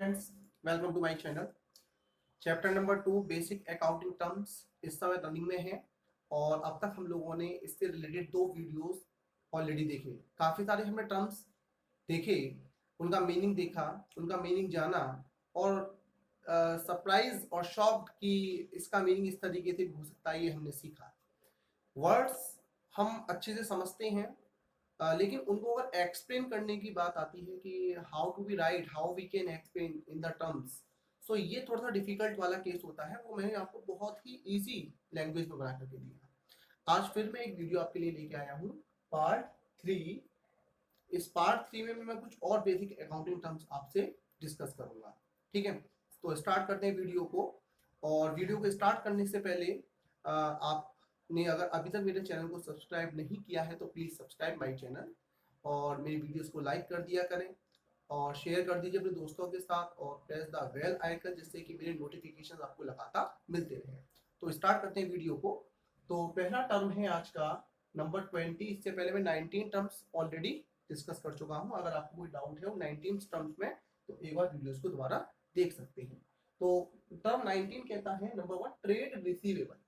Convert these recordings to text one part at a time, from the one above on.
Friends, welcome to my channel. Chapter number 2 basic accounting terms इस समय running में है और अब तक हम लोगों ने इससे रिलेटेड 2 वीडियोस ऑलरेडी देखे। काफ़ी सारे हमने टर्म्स देखे, उनका मीनिंग देखा, उनका मीनिंग जाना और सरप्राइज और शॉक्ड कि इसका मीनिंग इस तरीके से भी हो सकता है, ये हमने सीखा। वर्ड्स हम अच्छे से समझते हैं, लेकिन उनको अगर एक्सप्लेन करने की बात आती है कि how to be right, how we can explain in the terms, so ये थोड़ा सा डिफिकल्ट वाला केस होता है। वो मैंने आपको बहुत ही इजी लैंग्वेज में बना करके दिया। आज फिर मैं एक वीडियो आपके लिए लेके आया हूँ, पार्ट 3। इस पार्ट 3 में मैं कुछ और बेसिक अकाउंटिंग टर्म्स आपसे डिस्कस करूंगा। ठीक है, तो स्टार्ट करते हैं वीडियो को। और वीडियो को स्टार्ट करने से पहले आपने अगर अभी तक मेरे चैनल को सब्सक्राइब नहीं किया है तो प्लीज़ सब्सक्राइब माय चैनल और मेरी वीडियोस को लाइक कर दिया करें और शेयर कर दीजिए अपने दोस्तों के साथ और प्रेस द बेल आइकन, जिससे कि मेरे नोटिफिकेशन आपको लगातार मिलते रहे। तो स्टार्ट करते हैं वीडियो को। तो पहला टर्म है आज का नंबर 20। इससे पहले मैं 19 टर्म्स ऑलरेडी डिस्कस कर चुका हूं। अगर आपको कोई डाउट है 19 टर्म्स में तो एक बार वीडियोस को दोबारा देख सकते हैं। तो टर्म 19 कहता है number 1, trade receivable.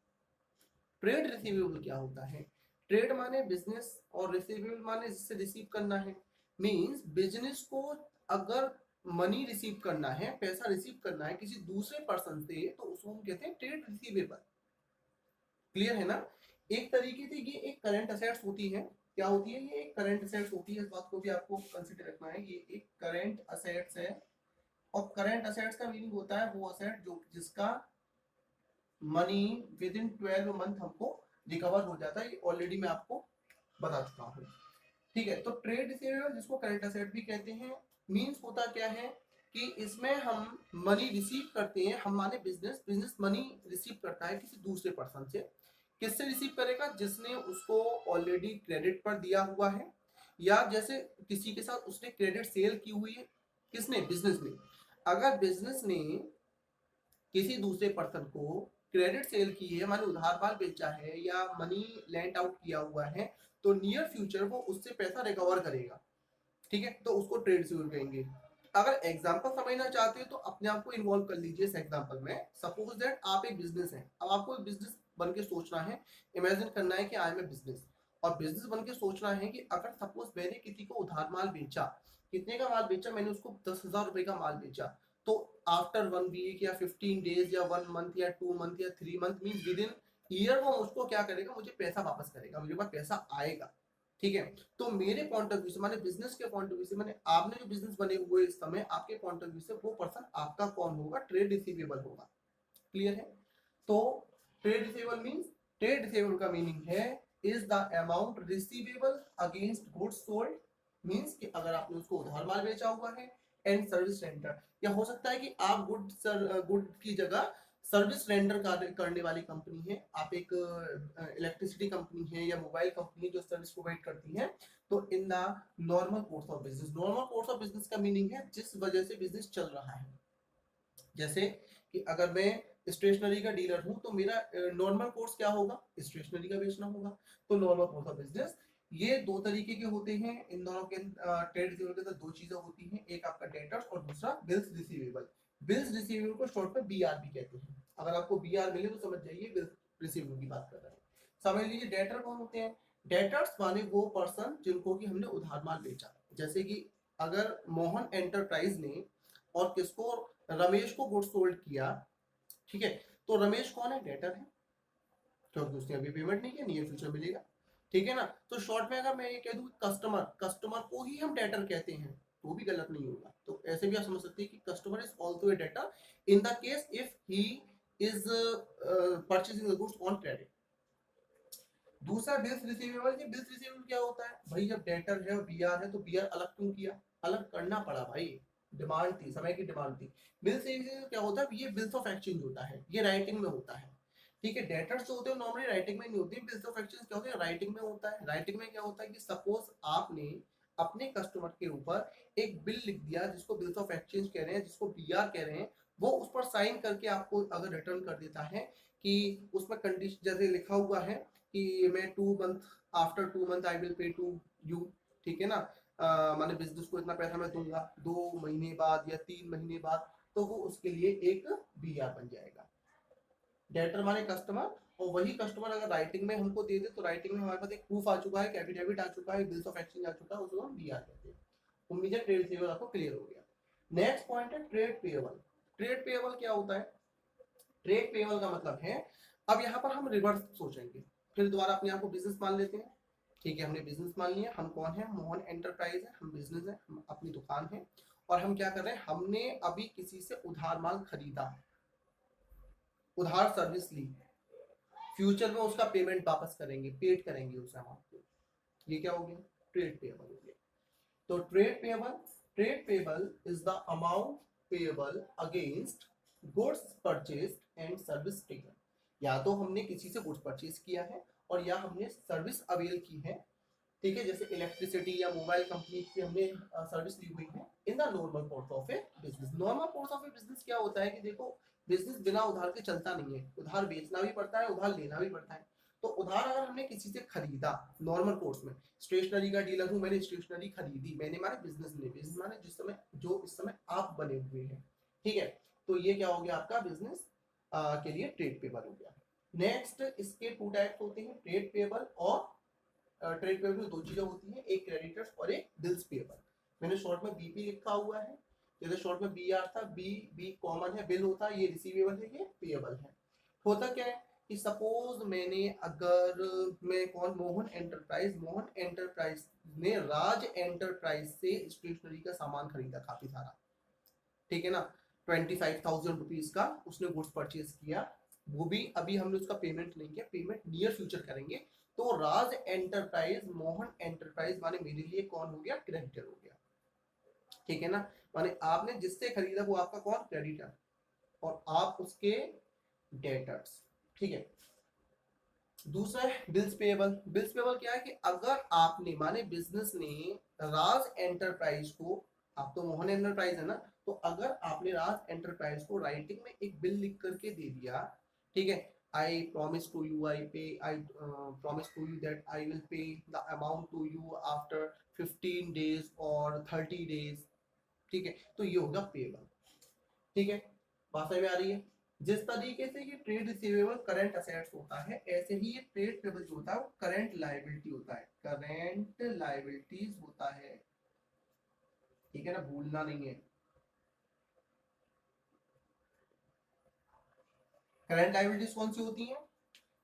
Trade receivable क्या होता है? ट्रेड माने बिजनेस और रिसीवेबल माने जिससे रिसीव करना है। मींस बिजनेस को अगर मनी रिसीव करना है, पैसा रिसीव करना है किसी दूसरे पर्सन से, तो उसको हम कहते हैं ट्रेड रिसीवेबल। क्लियर है ना? एक तरीके से ये एक करंट असेट्स होती है। क्या होती है? ये एक करंट असेट्स होती है। इस बात को भी आपको कंसीडर रखना है। ये एक करंट असेट्स है और करंट असेट्स का मीनिंग होता है वो असेट जो जिसका मनी विद इन 12 मंथ हमको रिकवर हो जाता है। ये ऑलरेडी मैं आपको बता चुका हूँ। ठीक है, तो ट्रेड रिसीवेबल जिसको करंट असेट भी कहते हैं, मींस होता क्या है कि इसमें हम मनी रिसीव करते हैं। हम माने बिजनेस, बिजनेस मनी रिसीव करता है किसी दूसरे पर्सन से। किससे रिसीव करेगा? जिसने उसको ऑलरेडी क्रेडिट पर दिया हुआ है, या जैसे किसी के साथ उसने क्रेडिट सेल की हुई है। किसने? बिजनेस ने। अगर बिजनेस ने किसी दूसरे पर्सन को क्रेडिट सेल की है, माने उधार माल बेचा है या मनी लेंट आउट किया हुआ है, तो नियर फ्यूचर वो उससे पैसा रिकवर करेगा। ठीक है, तो उसको ट्रेड रिसीवेबल कहेंगे। अगर एग्जांपल समझना चाहते हो तो अपने आप को इन्वॉल्व कर लीजिए इस एग्जांपल में। सपोज दैट आप एक बिजनेस है। अब आपको बिजनेस बन के सोचना है, इमेजिन करना है कि आई एम ए बिजनेस, और बिजनेस बन के सोचना है कि अगर सपोज मैंने किसी को उधार माल बेचा, कितने का माल बेचा? मैंने उसको 10,000 रुपए का माल बेचा। तो आफ्टर 1 वीक या 15 डेज या 1 मंथ या 2 मंथ या 3 month mean with in year वो उसको क्या करेगा? मुझे पैसा वापस करेगा, मेरे पास पैसा आएगा। ठीक है, तो मेरे पॉइंट ऑफ व्यू से, माने बिजनेस के पॉइंट ऑफ व्यू से, माने आपने जो बिजनेस बने हुए इस समय, आपके पॉइंट ऑफ व्यू से वो पर्सन आपका कौन होगा? ट्रेड रिसीवेबल होगा। क्लियर है? तो trade receivable means, trade receivable का मीनिंग है is the amount receivable against goods sold. Means कि अगर आपने उसको उधार माल बेचा हुआ है एंड सर्विस रेंडर, या हो सकता है कि आप गुड की जगह सर्विस रेंडर करने वाली कंपनी है। आप एक इलेक्ट्रिसिटी कंपनी है या मोबाइल कंपनी जो सर्विस प्रोवाइड करती है। तो in the normal course of business, normal course of business का मीनिंग है जिस वजह से बिजनेस चल रहा है। जैसे कि अगर मैं स्टेशनरी का डीलर हूं तो मेरा नॉर्मल कोर्स क्या होगा? स्टेशनरी का बेचना होगा। तो नॉर्मल कोर्स ऑफ बिजनेस ये दो तरीके के होते हैं। इन दोनों के ट्रेड रिसीवेबल के अंदर दो चीजें होती हैं, एक आपका डेटर्स और दूसरा बिल्स रिसीवेबल। बिल्स रिसीवेबल को शॉर्ट में बीआर भी कहते हैं। अगर आपको बीआर मिले तो समझ जाइए बिल्स रिसीवेबल की बात कर रहे हैं। समझ लीजिए डेटर कौन होते हैं? डेटर्स माने वो पर्सन जिनको कि हमने उधार माल बेचा। जैसे कि अगर मोहन एंटरप्राइज ने और किसको? रमेश को गुड्स सोल्ड किया। ठीक है, तो रमेश कौन है? डेटर है, क्योंकि उसने अभी पेमेंट नहीं किया, नियर फ्यूचर मिलेगा। ठीक है ना? तो शॉर्ट में अगर मैं ये कह दूं कस्टमर, कस्टमर को ही हम डेटर कहते हैं तो भी गलत नहीं होगा। तो ऐसे भी आप समझ सकते हैं कि customer is also a debtor in the case if he is purchasing the goods on credit. दूसरा बिल्स रिसीवेबल। ये बिल्स रिसीवेबल क्या होता है भाई? जब डेटर है और बीआर है तो बीआर अलग क्यों किया? अलग करना पड़ा भाई, डिमांड थी, समय की डिमांड थी। बिल्स रिसीवेबल क्या होता है? ये बिल्स ऑफ एक्सचेंज होता है, ये राइटिंग में होता है। ठीक है, डेटर्स जो होते हैं नॉर्मली राइटिंग में नहीं होते, बिल्स ऑफ एक्सचेंज क्या होते हैं? राइटिंग में होता है। राइटिंग में क्या होता है कि सपोज आपने अपने कस्टमर के ऊपर एक बिल लिख दिया जिसको बिल्स ऑफ एक्सचेंज कह रहे हैं, जिसको बीआर कह रहे हैं। वो उस पर साइन करके आपको अगर रिटर्न कर देता है कि उसमें कंडीशन जैसे लिखा हुआ है कि मैं 2 month, after 2 month I will pay to you. ठीक है ना? माने बिजनेस को इतना पैसा मैं दूंगा 2 महीने बाद या 3 महीने बाद, तो वो उसके लिए एक BR बन जाएगा। डेटर माने कस्टमर, और वही कस्टमर अगर राइटिंग में हमको दे दे तो राइटिंग में हमारे पास एक प्रूफ आ चुका है, एफिडेविट आ चुका है, बिल्स ऑफ एक्सचेंज आ चुका है, उसको हम BR कहते हैं। उम्मीद है ट्रेड रिसीवेबल आपको क्लियर हो गया। नेक्स्ट पॉइंट है ट्रेड पेएबल। ट्रेड पेएबल क्या होता है? ट्रेड पेएबल का मतलब है, अब यहाँ पर हम रिवर्स सोचेंगे, फिर दोबारा अपने आप को बिजनेस मान लेते हैं। ठीक है, हमने बिजनेस मान लिया। हम कौन है? मोहन एंटरप्राइज है, हम बिजनेस है, हम अपनी दुकान है। और हम क्या कर रहे हैं? हमने अभी किसी से उधार माल खरीदा, उधार सर्विस ली, फ्यूचर में उसका पेमेंट वापस करेंगे, पेड करेंगे उस अमाउंट को। ये क्या हो गया? ट्रेड पेएबल हो गया। तो trade payable is the amount payable against goods purchased and service taken. या तो हमने किसी से गुड्स परचेज किया है और या हमने सर्विस अवेल की है, ठीक है, जैसे इलेक्ट्रिसिटी या मोबाइल कंपनी की हमने सर्विस ली हुई है in the normal course of a business. Normal course of a business क्या होता है कि देखो, बिजनेस बिना उधार के चलता नहीं है, उधार बेचना भी पड़ता है, उधार लेना भी पड़ता है। तो उधार अगर हमने किसी से खरीदा नॉर्मल कोर्स में, स्टेशनरी का डीलर हूं, मैंने स्टेशनरी खरीदी, मैंने माने बिजनेस ने, बिजनेस माने जिस समय जो इस समय आप बने हुए हैं, ठीक है, तो ये क्या हो गया आपका? बिजनेस के लिए ट्रेड पेएबल हो गया। नेक्स्ट, इसके टू टाइप्स होते हैं, ट्रेड पेएबल और ट्रेड पेएबल में दो चीजें होती हैं, एक क्रेडिटर्स और एक बिल्स पेएबल। मैंने शॉर्ट में बीपी लिखा हुआ है, जैसे शॉर्ट में BR था, बी कॉमन है, बिल होता है, ये रिसीवेबल है, ये पेएबल है। होता क्या है कि सपोज मैंने, अगर मैं कौन, मोहन एंटरप्राइज ने राज एंटरप्राइज से स्टेशनरी का सामान खरीदा काफी सारा, ठीक है ना, 25,000 रुपीज का उसने गुड्स परचेज किया, वो भी अभी हमने उसका पेमेंट नहीं किया, पेमेंट नियर फ्यूचर करेंगे। तो राज एंटरप्राइज, मोहन एंटरप्राइज माने मेरे लिए कौन हो गया? क्रेडिटर हो गया, ठीक है ना। माने आपने जिससे खरीदा वो आपका कौन? क्रेडिटर, और आप उसके डेटर्स, ठीक है। दूसरा है बिल्स पेएबल। बिल्स पेएबल क्या है कि अगर आपने, माने बिजनेस ने राज एंटरप्राइज को, आप तो मोहन एंटरप्राइज है ना, तो अगर आपने राज एंटरप्राइज को राइटिंग में एक बिल लिख करके दे दिया, ठीक है, I promise to you, I promise to you that I will pay the amount to you after 15 days और 30 डेज, ठीक है, तो ये होगा पेएबल, ठीक है। बात समझ में आ रही है? जिस तरीके से ये ट्रेड रिसीवेबल करंट असेट्स होता है, ऐसे ही ये ट्रेड पेबल जो होता है वो करंट लायबिलिटी होता है, करंट लायबिलिटीज होता है, ठीक है ना, भूलना नहीं है। करंट लायबिलिटीज कौन सी होती हैं?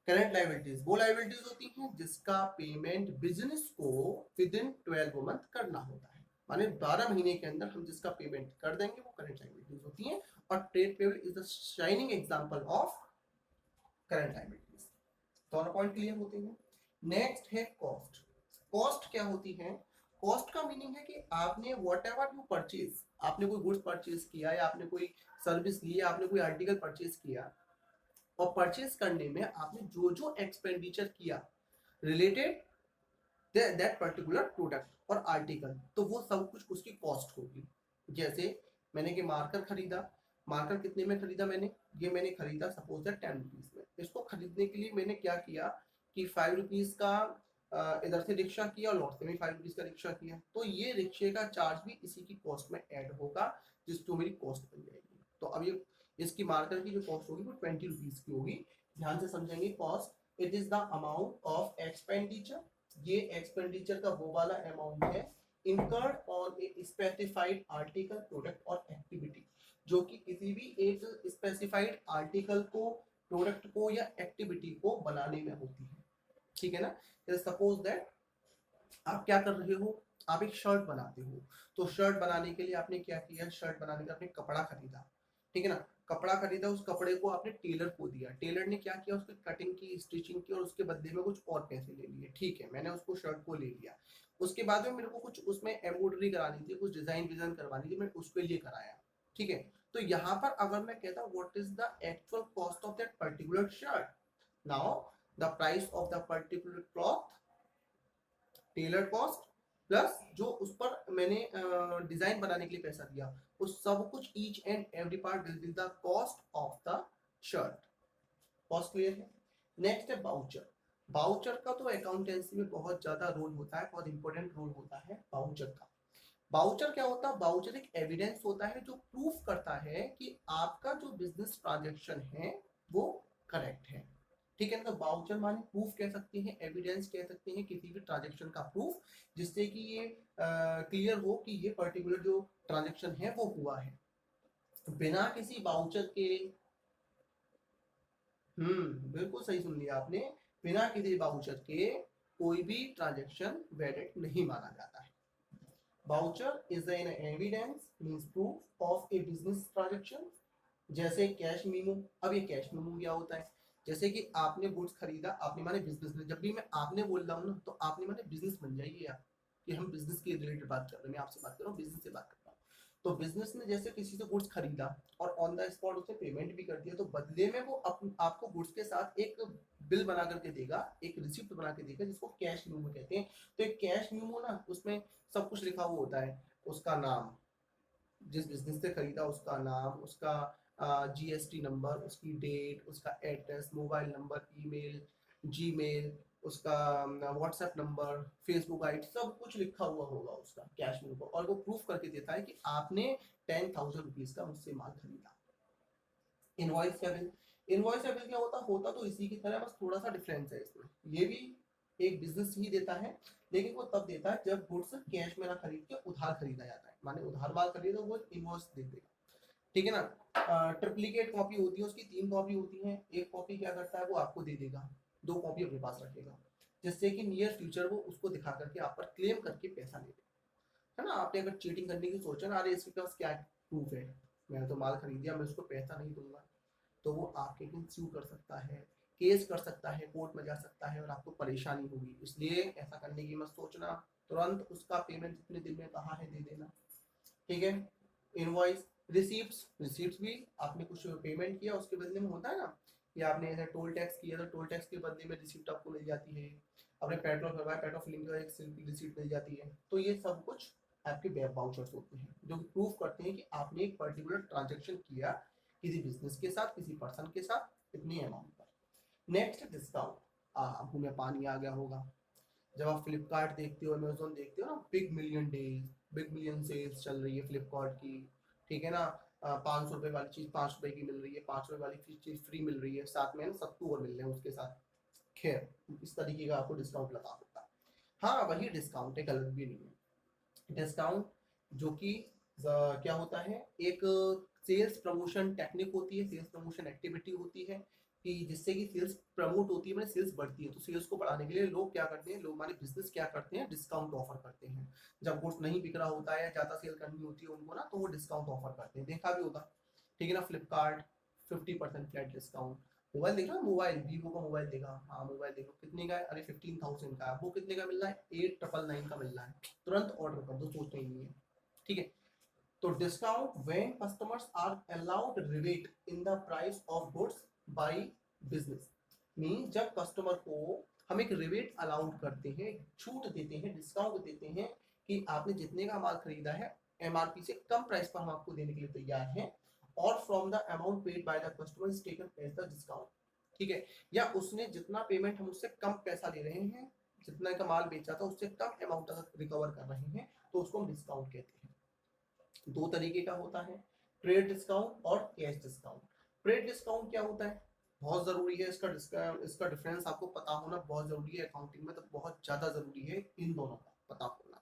करंट लायबिलिटीज वो लायबिलिटीज होती हैं जिसका पेमेंट बिजनेस को विद इन 12 मंथ करना होता है, माने 12 महीने के अंदर हम जिसका पेमेंट कर देंगे वो करंट लायबिलिटीज होती हैं। और trade payable is the shining example of current liabilities. दोनों पॉइंट क्लियर होते हैं। नेक्स्ट है कॉस्ट। कॉस्ट क्या होती है? कॉस्ट का मीनिंग है कि आपने वॉट एवर यू परचेज, आपने कोई गुड्स परचेज किया या आपने कोई सर्विस ली, आपने कोई आर्टिकल परचेज किया, और परचेज करने में आपने जो जो एक्सपेंडिचर किया रिलेटेड दैट पर्टिकुलर प्रोडक्ट और आर्टिकल, तो वो सब कुछ उसकी कॉस्ट होगी। जैसे मैंने कि मार्कर खरीदा, मार्कर कितने में खरीदा मैंने? ये मैंने खरीदा सपोज दैट 10 रुपीज में। इसको खरीदने के लिए मैंने क्या किया कि 5 रुपीज का इधर से रिक्शा किया और लौट से भी 5 रुपीज का रिक्शा किया, तो ये रिक्शे का चार्ज भी इसी की कॉस्ट में ऐड होगा, जिसको मेरी कॉस्ट बन जाएगी। तो अब ये इसकी मार्कर की जो कॉस्ट होगी वो 20 रुपीज की होगी। ध्यान से समझेंगे cost, it is the amount of expenditure, ये एक्सपेंडिचर का वो वाला अमाउंट है incurred on a specified article, product और एक्टिविटी, जो कि किसी भी एक स्पेसिफाइड आर्टिकल को, प्रोडक्ट को या एक्टिविटी को बनाने में होती है, ठीक है ना। सपोज दैट आप क्या कर रहे हो, आप एक शर्ट बनाते हो, तो शर्ट बनाने के लिए आपने क्या किया? शर्ट बनाने का आपने कपड़ा खरीदा, ठीक है ना, कपड़ा खरीदा, उस कपड़े को आपने टेलर को दिया, टेलर ने क्या किया? उसकी कटिंग की, स्टिचिंग की, और उसके बदले में कुछ और पैसे ले लिए, ठीक है, मैंने उसको शर्ट को ले लिया। उसके बाद में मेरे को कुछ उसमें एम्ब्रॉयडरी करानी थी, कुछ डिजाइन करवानी थी, मैंने उसके लिए कराया, ठीक है। तो यहाँ पर अगर मैं कहता हूँ what is the actual cost of that particular shirt, now the price of the particular cloth, tailor cost, plus जो उस पर मैंने डिजाइन बनाने के लिए पैसा दिया, वो सब कुछ each and every part will be the cost of the shirt. Cost clear है? नेक्स्ट है बाउचर। बाउचर का तो अकाउंटेंसी में बहुत ज्यादा रोल होता है, बहुत इंपॉर्टेंट रोल होता है बाउचर का। बाउचर क्या होता है? बाउचर एक एविडेंस होता है जो प्रूफ करता है कि आपका जो बिजनेस ट्रांजैक्शन है वो करेक्ट है। ठीक है, तो बाउचर माने प्रूफ कह सकते हैं, एविडेंस कह सकते हैं, किसी भी ट्रांजैक्शन का प्रूफ, जिससे कि ये क्लियर हो कि ये पर्टिकुलर जो ट्रांजैक्शन है वो हुआ है। बिना किसी बाउचर के, बिल्कुल सही सुन लिया आपने, बिना किसी बाउचर के कोई भी ट्रांजैक्शन वैलिड नहीं माना जाता है। Voucher is an evidence means proof of a business transaction, जैसे कैश मीमो। अब ये कैश मीमो क्या होता है? जैसे कि आपने गुड्स खरीदा, आपने माने बिजनेस में, जब भी मैं आपने बोल रहा हूँ ना तो आपने माने बिजनेस बन जाइए आप, कि हम बिजनेस के रिलेटेड बात कर रहे हैं, मैं आपसे बात कर रहा हूँ बिजनेस से बात कर रहा हूँ। तो बिजनेस ने जैसे किसी से गुड्स खरीदा और ऑन द स्पॉट उसे पेमेंट भी कर दिया, तो बदले में वो आपको गुड्स के साथ एक बिल बना करके देगा, एक रिसिप्ट बना के देगा, जिसको कैश मेमो कहते हैं। तो एक कैश मेमो ना, उसमें सब कुछ लिखा हुआ होता है, उसका नाम, जिस बिजनेस से खरीदा उसका नाम, उसका जीएसटी नंबर, उसकी डेट, उसका address, mobile number, email, Gmail, उसका व्हाट्सएप नंबर, फेसबुक आईडी, सब कुछ लिखा हुआ होगा उसका कैश में को, और वो प्रूफ करके देता है कि आपने 10,000 रुपीज का मुझसे माल खरीदा। इनवॉइस या बिल, इनवॉइस या बिल क्या होता होता तो इसी की तरह, बस थोड़ा सा डिफरेंस है इसमें। ये भी एक बिजनेस ही देता है, लेकिन वो तब देता है जब गुड्स कैश में ना खरीद के उधार खरीदा जाता है, माने उधार माल खरीदा वो इनवॉइस दे देगा। ठीक है ना। ट्रिप्लीकेट कॉपी होती है उसकी, 3 कॉपी होती है, एक कॉपी क्या करता है वो आपको दे देगा, 2 कॉपी अपने पास रखेगा, जिससे कि नियर फ्यूचर वो उसको दिखा करके आप पर क्लेम करके पैसा ले ले। है ना, आपने अगर चीटिंग करने की सोचा ना, अरे इसके पास क्या प्रूफ है, मैंने तो माल खरीद दिया, मैं उसको पैसा नहीं दूंगा, तो वो आपके अगेंस्ट सू कर सकता है, केस कर सकता है, कोर्ट में जा सकता है, और आपको परेशानी होगी। इसलिए ऐसा करने की मत सोचना, तुरंत उसका पेमेंट जितने दिन में कहा है दे देना। ठीक है। इनवॉइस, रिसीप्ट्स, रिसीप्ट्स भी आपने कुछ पेमेंट किया उसके बदले में होता है ना, कि आपने ऐसे टोल टैक्स किया तो टोल टैक्स के बदले में रिसीप्ट आपको मिल जाती है, आपने पेट्रोल भरवाया, पेट्रोल फिलिंग का एक रिसीप्ट मिल जाती है। तो ये सब कुछ आपके वेब वाउचर्स होते हैं जो प्रूफ करते हैं कि आपने एक पर्टिकुलर ट्रांजेक्शन किया किसी बिजनेस के साथ, किसी पर्सन के साथ, इतनी अमाउंट पर। Next, discount. मुंह में पानी आ गया होगा जब आप फ्लिपकार्ट देखते हो, अमेजोन देखते हो ना, big million days, big million sales चल रही है फ्लिपकार्ट की। ठीक है ना, 500 रुपए वाली चीज 5 रुपए की मिल रही है, 5 रुपए वाली चीज फ्री मिल रही है, साथ में सत्तू और मिल रहे हैं उसके साथ। खैर, इस तरीके का आपको डिस्काउंट लगा होता है। हाँ, वही डिस्काउंट है, गलत भी नहीं है। डिस्काउंट जो कि क्या होता है, एक सेल्स प्रमोशन टेक्निक होती है, सेल्स प्रमोशन एक्टिविटी होती है, कि जिससे कि सेल्स प्रमोट होती है, मैंने सेल्स बढ़ती है। तो सेल्स को बढ़ाने के लिए लोग क्या करते हैं, लोग हमारे बिजनेस क्या करते हैं, डिस्काउंट ऑफर करते हैं। जब गुड्स नहीं बिक रहा होता है, ज्यादा सेल करनी होती है उनको ना, तो वो डिस्काउंट ऑफर करते हैं, देखा भी होगा। ठीक है ना, फ्लिपकार्ट 50% फ्लैट डिस्काउंट। मोबाइल देख रहा है, मोबाइल वीवो का मोबाइल देखा, हाँ मोबाइल देखो कितने का है, अरे 15,000 का है, वो कितने का मिल रहा है, 8,999 का मिल रहा है, तुरंत ऑर्डर कर दो, सोचना ही नहीं है। ठीक है। तो discount when customers are allowed rebate in the price of goods by business, mean जब कस्टमर को हम एक रिबेट अलाउड करते हैं, छूट देते हैं, डिस्काउंट देते हैं, कि आपने जितने का माल खरीदा है एमआरपी से कम प्राइस पर हम आपको देने के लिए तैयार हैं, और from the amount paid by the customer is taken as the discount. ठीक है, या उसने जितना पेमेंट हम उससे कम पैसा ले रहे हैं, जितना का माल बेचा था उससे कम अमाउंट अगर रिकवर कर रहे हैं, तो उसको हम डिस्काउंट कहते हैं। 2 तरीके का होता है, ट्रेड डिस्काउंट और कैश डिस्काउंट। ट्रेड डिस्काउंट क्या होता है, बहुत जरूरी है इसका डिफरेंस आपको पता होना बहुत जरूरी है, अकाउंटिंग में तो बहुत ज्यादा जरूरी है इन दोनों का पता होना।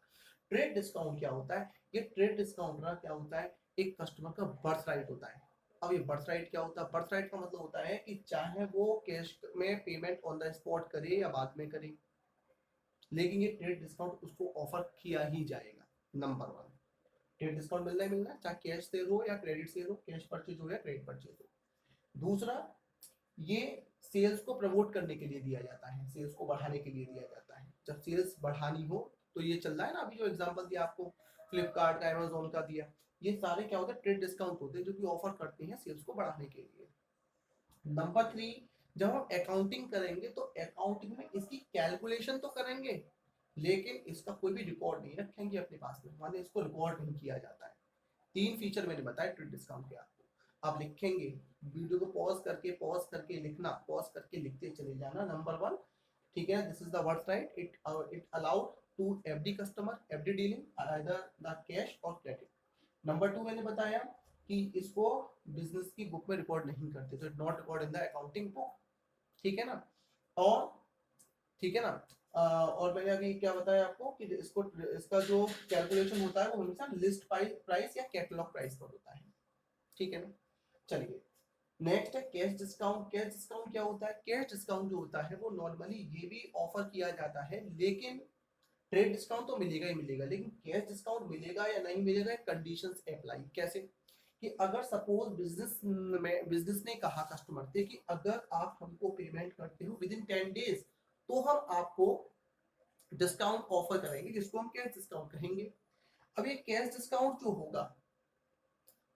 ट्रेड डिस्काउंट क्या होता है, ये ट्रेड डिस्काउंट ना क्या होता है, एक कस्टमर का बर्थ राइट होता है। अब ये बर्थ राइट क्या होता है, बर्थ राइट का मतलब होता है कि चाहे वो कैश में पेमेंट ऑन द स्पॉट करे या बाद में करे, लेकिन ये ट्रेड डिस्काउंट उसको ऑफर किया ही जाएगा। नंबर 1, ट्रेड डिस्काउंट मिलना है चाहे कैश सेल हो या क्रेडिट सेल हो, कैश परचेज हो या क्रेडिट परचेज हो। दूसरा, ये सेल्स को प्रमोट करने के लिए दिया जाता है, सेल्स को बढ़ाने के लिए दिया जाता है। जब सेल्स बढ़ानी हो, तो ये चल रहा है ना अभी जो एग्जांपल दिया आपको, फ्लिपकार्ट का, अमेजोन का दिया, ये सारे क्या होते हैं, ट्रेड डिस्काउंट होते हैं जो कि ऑफर करते हैं सेल्स को बढ़ाने के लिए। नंबर 3, जब हम अकाउंटिंग करेंगे तो अकाउंटिंग में इसकी कैलकुलेशन तो करेंगे, लेकिन इसका कोई भी रिकॉर्ड नहीं रखेंगे अपने पास में, माने इसको रिकॉर्ड नहीं किया जाता है। 3 फीचर मैंने बताया ट्रेड डिस्काउंट के आपको, आप लिखेंगे, वीडियो को पॉज करके लिखना, पॉज करके लिखते चले जाना। नंबर 1, ठीक है, this is the word right, it allowed to every customer every dealing either the cash और क्रेडिट। नंबर 2 मैंने बताया कि इसको बिजनेस की बुक में रिकॉर्ड नहीं करते, तो it not record in the accounting book, ठीक है ना। और ठीक है ना, और मैंने अभी क्या बताया आपको कि इसको इसका जो कैलकुलेशन होता है वो हमेशा लिस्ट प्राइस या कैटलॉग प्राइस पर होता है, ठीक है ना। चलिए नेक्स्ट है कैश डिस्काउंट। कैश डिस्काउंट क्या होता है? कैश डिस्काउंट जो होता है वो नॉर्मली ये भी ऑफर किया जाता है, लेकिन ट्रेड डिस्काउंट तो मिलेगा ही मिलेगा, लेकिन कैश डिस्काउंट मिलेगा या नहीं मिलेगा कंडीशंस अप्लाई। कैसे कि अगर सपोज बिजनेस ने कहा कस्टमर से कि अगर आप हमको पेमेंट करते हो विद इन 10 डेज तो हम आपको डिस्काउंट ऑफर करेंगे, जिसको हम कैश डिस्काउंट कहेंगे। अब ये कैश डिस्काउंट जो होगा,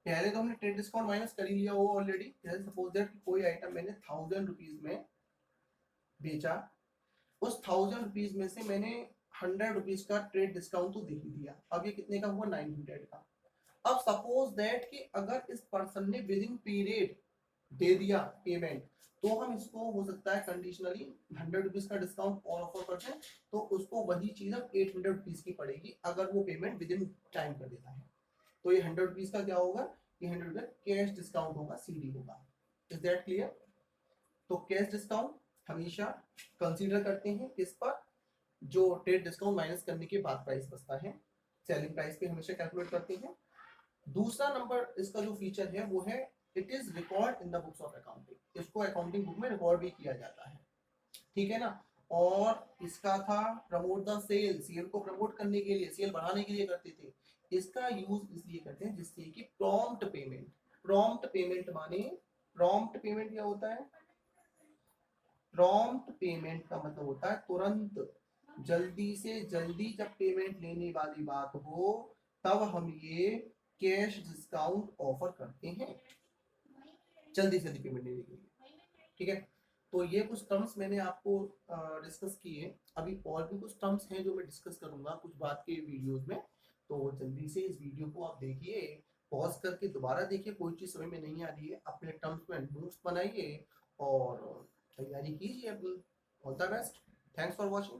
पहले तो हमने ट्रेड डिस्काउंट माइनस कर ही लिया होगा ऑलरेडी। जैसे सपोज दैट कोई आइटम मैंने 1000 रुपीज में बेचा, उस 1000 रुपीज में से मैंने 100 रुपीज का ट्रेड डिस्काउंट तो दे ही दिया, अब ये कितने का हुआ? 900 का। अब सपोज दैट कि अगर इस पर्सन ने विद इन पीरियड दे दिया पेमेंट, तो हम इसको हो सकता है कंडीशनली 100 रुपीज का डिस्काउंट और ऑफर करते हैं, तो उसको वही चीज अब 800 रुपीज की पड़ेगी अगर वो पेमेंट विद इन टाइम कर देता है। तो ये 100 रुपीज का क्या होगा? ये 100 रुपीज कैश डिस्काउंट होगा, सीडी होगा। Is that clear? तो कैश डिस्काउंट हमेशा कंसीडर करते हैं किस पर? जो ट्रेड डिस्काउंट माइनस करने के बाद प्राइस बचता है, सेलिंग प्राइस पे हमेशा कैलकुलेट करते हैं। दूसरा नंबर इसका जो फीचर है वो है it is record in the books of accounting. इसको अकाउंटिंग बुक में रिकॉर्ड भी किया जाता है, ठीक है ना। और इसका था प्रमोट द सेल, सेल को प्रमोट करने के लिए, सेल बढ़ाने के लिए करते थे। इसका यूज इसलिए करते हैं जिससे कि प्रॉम्प्ट पेमेंट। प्रॉम्प्ट पेमेंट माने, प्रॉम्प्ट पेमेंट क्या होता है? प्रॉम्प्ट पेमेंट का मतलब होता है तुरंत, जल्दी से जल्दी जब पेमेंट लेने वाली बात हो तब हम ये कैश डिस्काउंट ऑफर करते हैं, जल्दी से जल्दी पेमेंट लेने के लिए, ठीक है। तो ये कुछ टर्म्स मैंने आपको डिस्कस किए, अभी और भी कुछ टर्म्स हैं जो मैं डिस्कस करूंगा कुछ बात के वीडियोस में। तो जल्दी से इस वीडियो को आप देखिए, पॉज करके दोबारा देखिए, कोई चीज़ समझ में नहीं आ रही है अपने टर्म्स में नोट्स बनाइए और तैयारी कीजिए अपनी। All the best, thanks for watching.